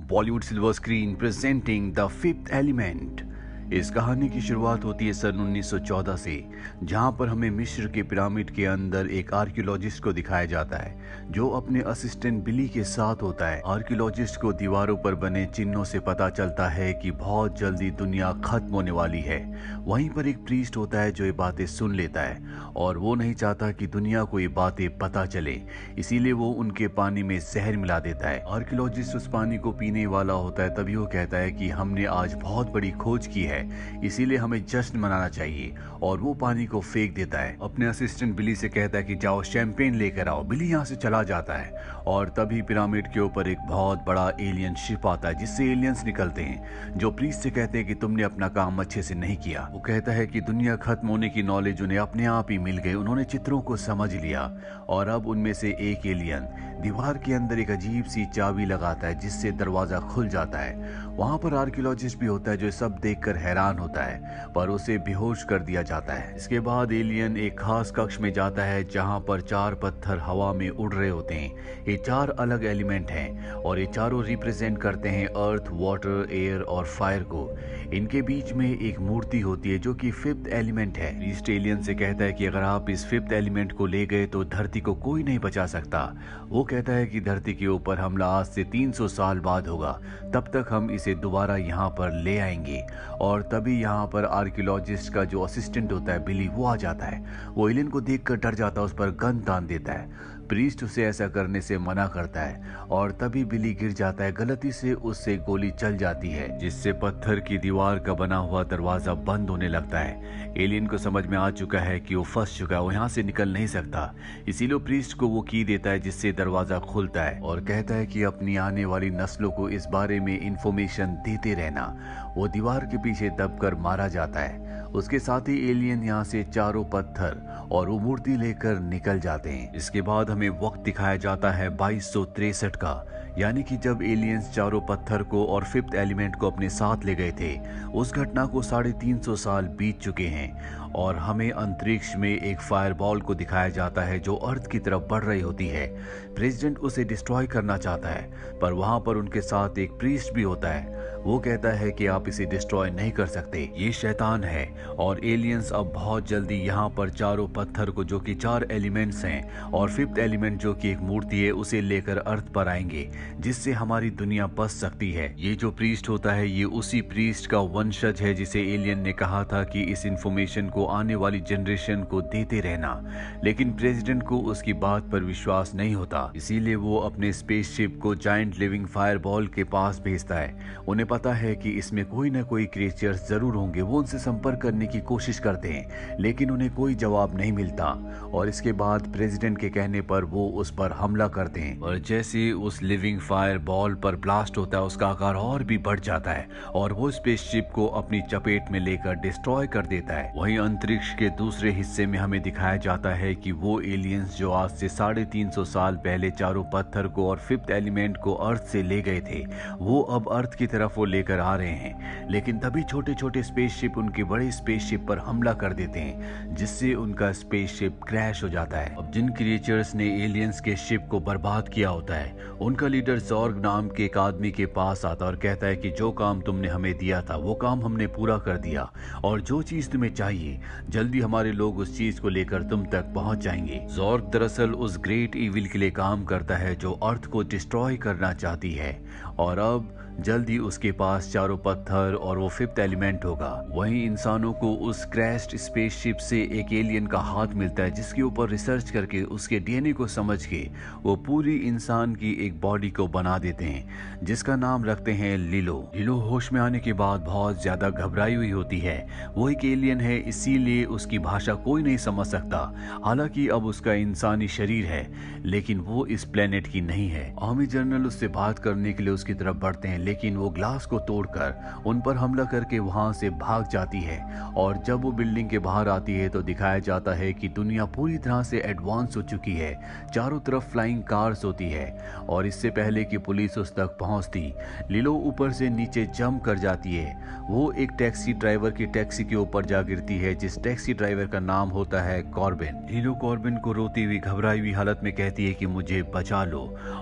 Bollywood silver screen presenting the fifth element. इस कहानी की शुरुआत होती है सन 1914 से, जहां पर हमें मिस्र के पिरामिड के अंदर एक आर्कियोलॉजिस्ट को दिखाया जाता है जो अपने असिस्टेंट बिली के साथ होता है। आर्कियोलॉजिस्ट को दीवारों पर बने चिन्हों से पता चलता है कि बहुत जल्दी दुनिया खत्म होने वाली है। वहीं पर एक प्रीस्ट होता है जो ये बातें सुन लेता है और वो नहीं चाहता कि दुनिया को ये बातें पता चले, इसीलिए वो उनके पानी में जहर मिला देता है। आर्कियोलॉजिस्ट उस पानी को पीने वाला होता है, तभी वो कहता है कि हमने आज बहुत बड़ी खोज की है, इसीलिए हमें जश्न मनाना चाहिए, और वो पानी को फेंक देता है। अपने असिस्टेंट बिली से कहता है कि जाओ शैंपेन लेकर आओ। बिली यहाँ से चला जाता है और तभी पिरामिड के ऊपर एक बहुत बड़ा एलियन शिप आता है जिससे एलियंस निकलते हैं, जो प्रीस्ट से कहते हैं कि तुमने अपना काम अच्छे से नहीं किया। वो कहता है कि दुनिया खत्म होने की नॉलेज उन्हें अपने आप ही मिल गई, उन्होंने चित्रों को समझ लिया और अब उनमें से एक एलियन दीवार के अंदर एक अजीब सी चाबी लगाता है जिससे दरवाजा खुल जाता है। वहां पर आर्कियोलॉजिस्ट भी होता है जो सब देखकर हैरान होता है, पर उसे बेहोश कर दिया जाता है। इसके बाद एलियन एक खास कक्ष में जाता है जहां पर 4 पत्थर हवा में उड़ रहे होते हैं। ये 4 अलग एलिमेंट हैं और ये चारों रिप्रेजेंट करते हैं अर्थ, वाटर, एयर और फायर को। इनके बीच में एक मूर्ति होती है जो कि फिफ्थ एलिमेंट है। प्रीस्ट एलियन से कहता है कि अगर आप इस फिफ्थ एलिमेंट को ले गए तो धरती को कोई नहीं बचा सकता। वो कहता है कि धरती के ऊपर हमला आज से 300 साल बाद होगा, तब तक हम इसे दोबारा यहाँ पर ले आएंगे। और तभी यहाँ पर आर्कियोलॉजिस्ट का जो असिस्टेंट होता है बिली, वो आ जाता है। वो एलियन को देखकर डर जाता है, उस पर गन तान देता है। प्रीस्ट उसे ऐसा करने से मना करता है और तभी बिली गिर जाता है। गलती से उससे गोली चल जाती है जिससे पत्थर की दीवार का बना हुआ दरवाजा बंद होने लगता है। एलियन को समझ में आ चुका है कि वो फंस चुका है, वो यहाँ से निकल नहीं सकता, इसीलिए प्रीस्ट को वो की देता है जिससे दरवाजा खुलता है और कहता है कि अपनी आने वाली नस्लों को इस बारे में इंफॉर्मेशन देते रहना। वो दीवार के पीछे दबकर मारा जाता है। उसके साथ ही एलियन यहाँ से चारों पत्थर और वो मूर्ति लेकर निकल जाते हैं। इसके बाद हमें वक्त दिखाया जाता है 2263 का, यानी कि जब एलियंस चारों पत्थर को और फिफ्थ एलिमेंट को अपने साथ ले गए थे। उस घटना को 350 साल बीत चुके हैं और हमें अंतरिक्ष में एक फायरबॉल को दिखाया जाता है जो अर्थ की तरफ बढ़ रही होती है। प्रेसिडेंट उसे डिस्ट्रॉय करना चाहता है, पर वहां पर उनके साथ एक प्रीस्ट भी होता है। वो कहता है कि आप इसे डिस्ट्रॉय नहीं कर सकते, ये शैतान है। और एलियंस अब बहुत जल्दी यहाँ पर चारों पत्थर को, जो कि 4 एलिमेंट्स हैं, और फिफ्थ एलिमेंट जो कि एक मूर्ति है, उसे लेकर अर्थ पर आएंगे जिससे हमारी दुनिया बच सकती है। ये जो प्रीस्ट होता है ये उसी प्रीस्ट का वंशज है जिसे एलियन ने कहा था कि इस इंफॉर्मेशन को आने वाली जनरेशन को देते रहना, लेकिन प्रेसिडेंट को उसकी बात पर विश्वास नहीं होता, इसीलिए वो अपने स्पेसशिप को जायंट लिविंग फायरबॉल के पास भेजता है। उन्हें पता है कि इसमें कोई ना कोई क्रिएचर्स जरूर होंगे। वो उनसे संपर्क करने की कोशिश करते हैं लेकिन उन्हें कोई जवाब नहीं मिलता और इसके बाद प्रेसिडेंट के कहने पर वो उस पर हमला करते हैं और जैसे उस लिविंग फायर बॉल पर ब्लास्ट होता है उसका आकार और भी बढ़ जाता है और वो स्पेसशिप को अपनी चपेट में लेकर डिस्ट्रॉय कर देता है। वहीं अंतरिक्ष के दूसरे हिस्से में हमें दिखाया जाता है कि वो एलियंस जो आज से 350 साल पहले चारों पत्थर को और फिफ्थ एलिमेंट को अर्थ से ले गए थे, वो अब अर्थ की तरफ वो लेकर आ रहे हैं। लेकिन तभी छोटे छोटे स्पेसशिप उनके बड़े स्पेसशिप पर हमला कर देते हैं जिससे उनका स्पेसशिप क्रैश हो जाता है। अब जिन क्रिएचर्स ने एलियंस के शिप को बर्बाद किया होता है, उनका लीडर जॉर्ग नाम के एक आदमी के पास आता और कहता है कि जो काम तुमने हमें दिया था वो काम हमने पूरा कर दिया और जो चीज तुम्हें चाहिए जल्दी हमारे लोग उस चीज को लेकर तुम तक पहुंच जाएंगे। जॉर्ग दरअसल उस ग्रेट इविल के लिए काम करता है जो अर्थ को डिस्ट्रॉय करना चाहती है और अब जल्दी उसके पास चारों पत्थर और वो फिफ्थ एलिमेंट होगा। वहीं इंसानों को उस क्रैश्ड स्पेसशिप से एक एलियन का हाथ मिलता है जिसके ऊपर रिसर्च करके उसके डीएनए को समझ के वो पूरी इंसान की एक बॉडी को बना देते हैं जिसका नाम रखते हैं लिलो। लिलो होश में आने के बाद बहुत ज्यादा घबराई हुई होती है। वो एक एलियन है इसीलिए उसकी भाषा कोई नहीं समझ सकता। हालांकि अब उसका इंसानी शरीर है लेकिन वो इस प्लेनेट की नहीं है। आर्मी जनरल उससे बात करने के लिए उसकी तरफ बढ़ते हैं लेकिन वो ग्लास को तोड़कर उन पर हमला करके वहां से भाग जाती है। और जब वो बिल्डिंग के बाहर आती है तो दिखाया जाता है कि दुनिया पूरी तरह से एडवांस हो चुकी है। चारों तरफ फ्लाइंग कार्स होती है और इससे पहले कि पुलिस उस तक पहुंचती, लिलो ऊपर से नीचे जंप कर जाती है। वो एक टैक्सी ड्राइवर की टैक्सी के ऊपर जा गिरती है, जिस टैक्सी ड्राइवर का नाम होता है कॉर्बिन। लिलो कॉर्बिन को रोती हुई घबराई हुई हालत में कहती है कि मुझे बचा लो,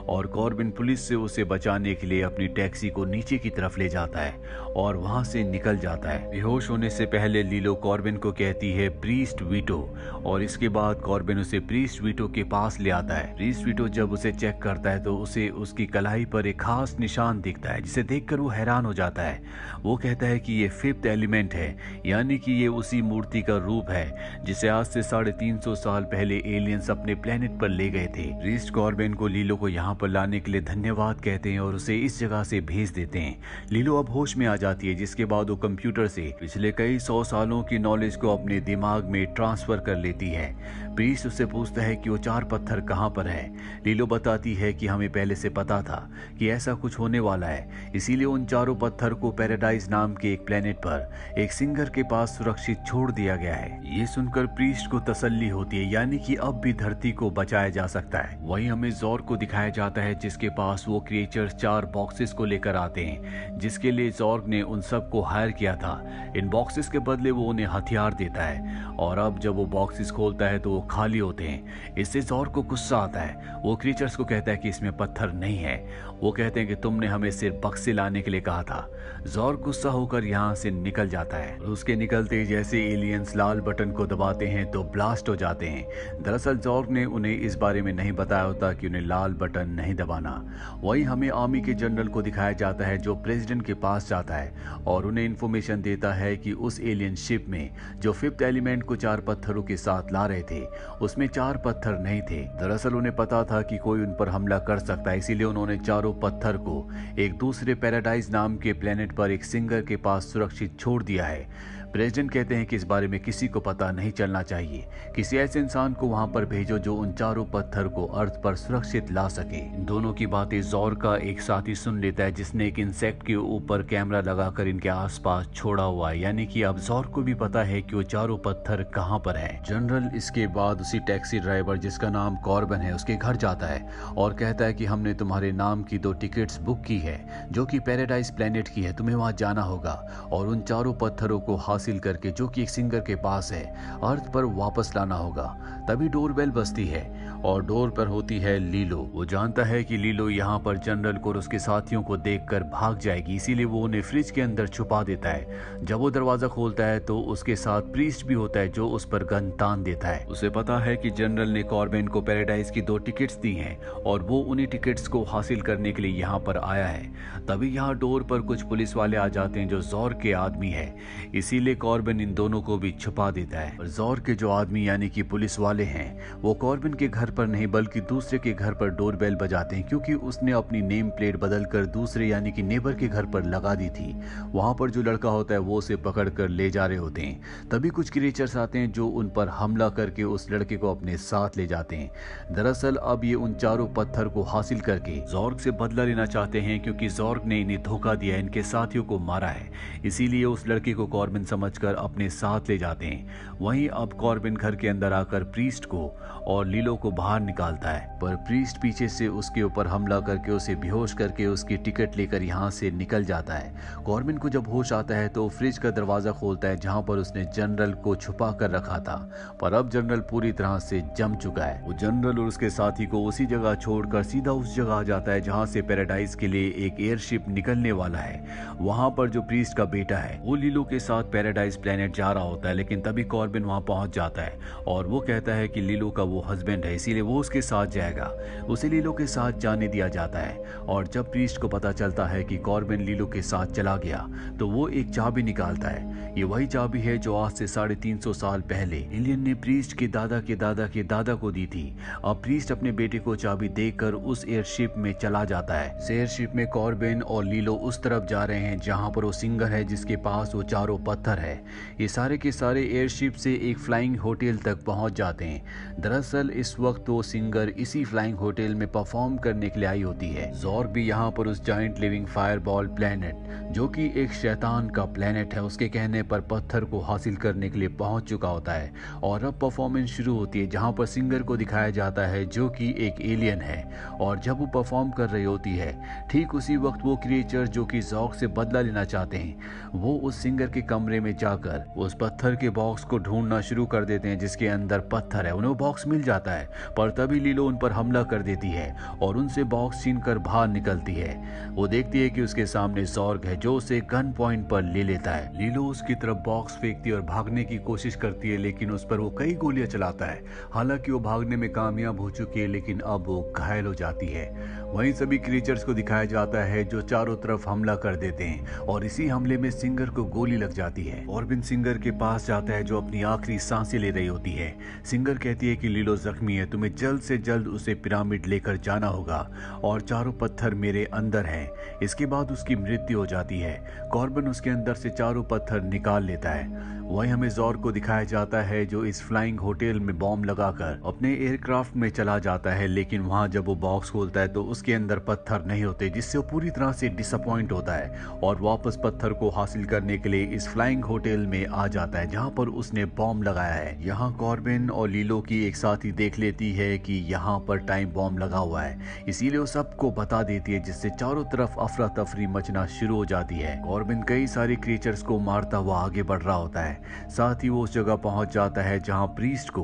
और कॉर्बिन पुलिस से उसे बचाने के लिए अपनी टैक्सी को नीचे की तरफ ले जाता है और वहां से निकल जाता है। बेहोश होने से पहले लिलो कॉर्बिन को कहती है प्रीस्ट वीटो, और इसके बाद कॉर्बिन उसे प्रीस्ट वीटो के पास ले आता है। प्रीस्ट वीटो जब उसे चेक करता है तो उसे उसकी कलाई पर एक खास निशान दिखता है, जिसे देखकर वो हैरान हो जाता है। वो कहता है कि ये फिफ्थ एलिमेंट है, यानी कि ये उसी मूर्ति का रूप है जिसे आज से 350 साल पहले एलियंस अपने प्लेनेट पर ले गए थे। प्रीस्ट कॉर्बिन को लिलो को यहाँ पर लाने के लिए धन्यवाद कहते हैं और उसे इस जगह से भेज देते हैं। लिलो अब होश में आ जाती है, जिसके बाद वो कंप्यूटर से पिछले कई 100 सालों की नॉलेज को अपने दिमाग में ट्रांसफर कर लेती है। प्रीस्ट उससे पूछता है कि वो 4 पत्थर कहाँ पर है। लिलो बताती है कि हमें पहले से पता था कि ऐसा कुछ होने वाला है, इसीलिए उन 4 पत्थर को पैराडाइज नाम के एक प्लेनेट पर एक सिंगर के पास सुरक्षित छोड़ दिया गया है। ये सुनकर प्रीस्ट को तसल्ली होती है, यानी कि अब भी धरती को बचाया जा सकता है। वहीं हमें जॉर्ग को दिखाया जाता है, जिसके पास वो क्रिएचर्स 4 बॉक्सेस को लेकर आते हैं, जिसके लिए जॉर्ग ने उन सबको हायर किया था। इन बॉक्सेस के बदले वो उन्हें हथियार देता है, और अब जब वो बॉक्सेस खोलता है तो वो खाली होते हैं। इससे जॉर्ग को गुस्सा आता है। वो क्रिएचर्स को कहता है कि इसमें पत्थर नहीं है। वो कहते हैं कि तुमने हमें सिर्फ बक्से लाने के लिए कहा था। जॉर्ग गुस्सा होकर यहाँ से निकल जाता है। उसके निकलते जैसे एलियंस लाल बटन को दबाते हैं तो ब्लास्ट हो जाते हैं। दरअसल जॉर्ग ने उन्हें इस बारे में नहीं बताया होता कि उन्हें लाल बटन नहीं दबाना। वहीं हमें आर्मी के जनरल को दिखाया जाता है, जो प्रेसिडेंट के पास जाता है और उन्हें इन्फॉर्मेशन देता है कि उस एलियन शिप में जो फिफ्थ एलिमेंट को 4 पत्थरों के साथ ला रहे थे, उसमें 4 पत्थर नहीं थे। दरअसल उन्हें पता था कि कोई उन पर हमला कर सकता है, इसीलिए उन्होंने चारों पत्थर को एक दूसरे पैराडाइज नाम के प्लेनेट पर एक सिंगर के पास सुरक्षित छोड़ दिया है। प्रेसिडेंट कहते हैं कि इस बारे में किसी को पता नहीं चलना चाहिए। किसी ऐसे इंसान को वहां पर भेजो जो उन 4 पत्थर को अर्थ पर सुरक्षित ला सके। इन दोनों की बातें जॉर्ग का एक साथी सुन लेता है, जिसने एक इंसेक्ट के ऊपर कैमरा लगाकर इनके आसपास छोड़ा हुआ है, यानी कि अब जॉर्ग को भी पता है कि वो 4 पत्थर कहां पर है। जनरल इसके बाद उसी टैक्सी ड्राइवर, जिसका नाम कॉर्बिन है, उसके घर जाता है और कहता है कि हमने तुम्हारे नाम की 2 टिकट्स बुक की है, जो कि पैराडाइज प्लेनेट की है। तुम्हें वहां जाना होगा और उन 4 पत्थरों को हासिल करके, जो कि एक सिंगर के पास है, अर्थ पर वापस लाना होगा। तभी डोरबेल बजती है और डोर पर होती है लीलो। वो जानता है कि लीलो यहाँ पर जनरल को और उसके साथियों को देखकर भाग जाएगी, इसीलिए वो उन्हें फ्रिज के अंदर छुपा देता है। जब वो दरवाजा खोलता है तो उसके साथ प्रीस्ट भी होता है, जो उस पर गन तान देता है। उसे पता है कि जनरल ने कॉर्बिन को पैराडाइज की 2 टिकट्स दी हैं और वो उन्हीं टिकट्स को हासिल करने के लिए यहाँ पर आया है। तभी यहाँ डोर पर कुछ पुलिस वाले आ जाते हैं, जो जॉर्ग के आदमी है, इसीलिए कॉर्बिन इन दोनों को भी छुपा देता है। और जॉर्ग के जो आदमी यानी कि पुलिस वाले हैं, वो कॉर्बिन के घर पर नहीं बल्कि दूसरे के घर पर डोरबेल बजाते हैं, क्योंकि उसने अपनी नेम प्लेट बदलकर दूसरे यानी कि नेबर के घर पर लगा दी थी। वहां पर जो लड़का होता है वो उसे पकड़कर ले जा रहे होते हैं। तभी कुछ क्रिएचर्स आते हैं जो उन पर हमला करके उस लड़के को अपने साथ ले जाते हैं। दरअसल अब ये उन 4 पत्थर को हासिल करके जॉर्ग से बदला लेना चाहते हैं, क्योंकि जॉर्ग ने इन्हें धोखा दिया, इनके साथियों को मारा है। इसीलिए उस लड़के को कॉर्बिन समझकर अपने साथ ले जाते हैं। वहीं अब कॉर्बिन घर के अंदर आकर प्रीस्ट को और लीलो को बाहर निकालता है, पर प्रीस्ट पीछे से उसके ऊपर हमला करके उसे बेहोश करके उसकी टिकट लेकर यहाँ से निकल जाता है। कॉर्बिन को जब होश आता है तो फ्रिज का दरवाजा खोलता है, जहाँ पर उसने जनरल को छुपा कर रखा था, पर अब जनरल पूरी तरह से जम चुका है। वो जनरल और उसके साथी को उसी जगह छोड़कर सीधा उस जगह आ जाता है जहाँ से पैराडाइज के लिए एक एयरशिप निकलने वाला है। वहां पर जो प्रीस्ट का बेटा है वो लीलो के साथ पैराडाइज प्लेनेट जा रहा होता है, लेकिन तभी कॉर्बिन वहां पहुंच जाता है और वो कहता है कि लीलो का वो हस्बैंड है, इसीलिए वो उसके साथ जाएगा। उसे लीलो के साथ जाने दिया जाता है और जब प्रीस्ट को पता चलता है कि कॉर्बिन लीलो के साथ चला गया तो वो एक चाबी निकालता है। ये वही चाबी है जो आज से 350 साल पहले एलियन ने प्रीस्ट के दादा के दादा के दादा को दी थी। अब प्रीस्ट अपने बेटे को चाबी देकर उस एयरशिप में चला जाता है। एयरशिप में कॉर्बिन और लीलो उस तरफ जा रहे हैं जहां पर वो सिंगर है जिसके पास वो 4 पत्थर पत्थर है। ये सारे के सारे एयरशिप से एक फ्लाइंग होटल तक पहुंच जाते हैं। दरअसल इस वक्त वो सिंगर इसी फ्लाइंग होटल में परफॉर्म करने के लिए आई होती है। जॉर्ग भी यहाँ पर उस जाइंट लिविंग फायरबॉल प्लेनेट, जो कि एक शैतान का प्लेनेट है, उसके कहने पर पत्थर को हासिल करने के लिए पहुंच चुका होता है। और अब परफॉर्मेंस शुरू होती है, जहां पर सिंगर को दिखाया जाता है जो कि एक एलियन है। और जब वो परफॉर्म कर रही होती है, ठीक उसी वक्त वो क्रिएचर जो कि जॉर्ग से बदला लेना चाहते हैं, वो उस सिंगर के कमरे में जाकर उस पत्थर के बॉक्स को ढूंढना शुरू कर देते हैं जिसके अंदर पत्थर है। उन्हें वो बॉक्स मिल जाता है, पर तभी लीलो उन पर हमला कर देती है और उनसे बॉक्स छीनकर बाहर निकलती है। वो देखती है कि उसके सामने जॉर्ग है जो उसे गन पॉइंट पर ले लेता है। लीलो उसकी तरफ बॉक्स फेंकती है और भागने की कोशिश करती है, लेकिन उस पर वो कई गोलियां चलाता है। हालांकि वो भागने में कामयाब हो चुकी है, लेकिन अब वो घायल हो जाती है। वहीं सभी क्रिएचर्स को दिखाया जाता है जो चारों तरफ हमला कर देते हैं और इसी हमले में सिंगर को गोली लग जाती है। कॉर्बिन सिंगर के पास जाता है जो अपनी आखिरी सांसें ले रही होती है। सिंगर कहती है कि लीलो जख्मी है, तुम्हें जल्द से जल्द उसे पिरामिड लेकर जाना होगा और चारों पत्थर मेरे अंदर हैं। इसके बाद उसकी मृत्यु हो जाती है। कॉर्बिन उसके अंदर से चारों पत्थर निकाल लेता है। वहीं हमें जॉर्ग को दिखाया जाता है जो इस फ्लाइंग होटल में बॉम्ब लगाकर अपने एयरक्राफ्ट में चला जाता है, लेकिन वहां जब वो बॉक्स खोलता है तो उसके अंदर पत्थर नहीं होते, जिससे वो पूरी तरह से डिसअपॉइंट होता है और वापस पत्थर को हासिल करने के लिए इस फ्लाइंग होटल में आ जाता है जहां पर उसने बॉम्ब लगाया है। यहाँ कॉर्बिन और लीलो की एक साथ ही देख लेती है कि यहाँ पर टाइम बॉम्ब लगा हुआ है, इसीलिए वो सबको बता देती है, जिससे चारों तरफ अफरा तफरी मचना शुरू हो जाती है। कॉर्बिन कई सारे क्रिएचर्स को मारता हुआ आगे बढ़ रहा होता है। साथ ही वो उस जगह पहुंच जाता है जहां प्रीस्ट को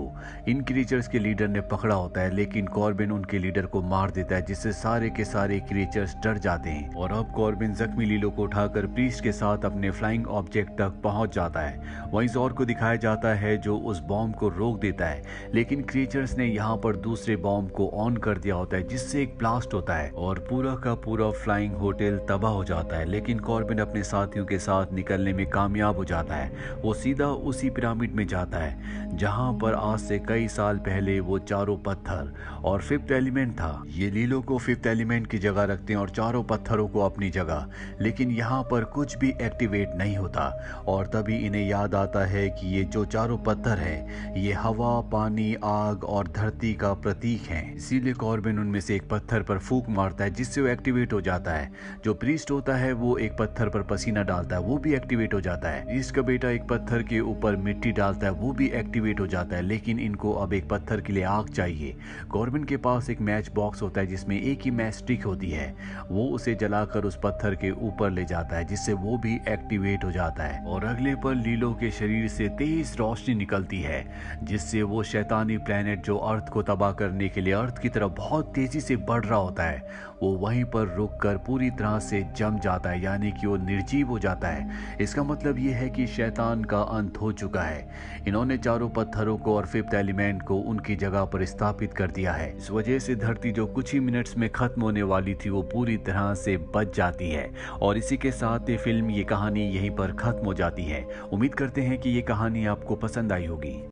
इन क्रिएचर्स के लीडर ने पकड़ा होता है, लेकिन कॉर्बिन उनके लीडर को मार देता है, जिससे सारे के सारे क्रिएचर्स डर जाते हैं। और अब कॉर्बिन जख्मी लीलो को उठाकर प्रीस्ट के साथ अपने फ्लाइंग ऑब्जेक्ट तक पहुंच जाता है। वहीं जॉर्ग को दिखाया जाता है जो उस बॉम्ब को रोक देता है, लेकिन क्रिएचर्स ने यहाँ पर दूसरे बॉम्ब को ऑन कर दिया होता है, जिससे एक ब्लास्ट होता है और पूरा का पूरा फ्लाइंग होटल तबाह हो जाता है। लेकिन कॉर्बिन अपने साथियों के साथ निकलने में कामयाब हो जाता है। वो सीधा उसी पिरामिड में जाता है जहां पर आज से कई साल पहले वो चारों पत्थर और फिफ्थ एलिमेंट था। ये लीलो को फिफ्थ एलिमेंट की जगह रखते हैं और चारों पत्थरों को अपनी जगह, लेकिन यहाँ पर कुछ भी एक्टिवेट नहीं होता। और तभी इन्हें याद आता है कि ये जो चारों पत्थर हैं ये हवा, पानी, आग और धरती का प्रतीक हैं। इसीलिए कॉर्बिन उनमें से एक पत्थर पर फूंक मारता है जिससे वो एक्टिवेट हो जाता है। जो प्रीस्ट होता है वो एक पत्थर पर पसीना डालता है, वो भी एक्टिवेट हो जाता है। प्रीस्ट का बेटा एक पत्थर के ऊपर मिट्टी डालता है, वो भी एक्टिवेट हो जाता है। लेकिन इनको अब एक पत्थर के लिए आग चाहिए। कॉर्बिन के पास एक मैच बॉक्स होता है जिसमें एक ही मैच स्टिक होती है। वो उसे जलाकर उस पत्थर के ऊपर ले जाता है, जिससे वो भी एक्टिवेट हो जाता है। और अगले पल लीलो के शरीर से तेज रोशनी निकलती है, जिससे वो शैतानी प्लेनेट जो अर्थ को तबाह करने के लिए अर्थ की तरफ बहुत तेजी से बढ़ रहा होता है, वो वहीं पर रुककर पूरी तरह से जम जाता है, यानी कि वो निर्जीव हो जाता है। इसका मतलब ये है कि शैतान का अंत हो चुका है। इन्होंने चारों पत्थरों को और फिफ्थ एलिमेंट को उनकी जगह पर स्थापित कर दिया है। इस वजह से धरती जो कुछ ही मिनट्स में खत्म होने वाली थी वो पूरी तरह से बच जाती है। और इसी के साथ ये फिल्म, ये कहानी यहीं पर खत्म हो जाती है। उम्मीद करते हैं कि ये कहानी आपको पसंद आई होगी।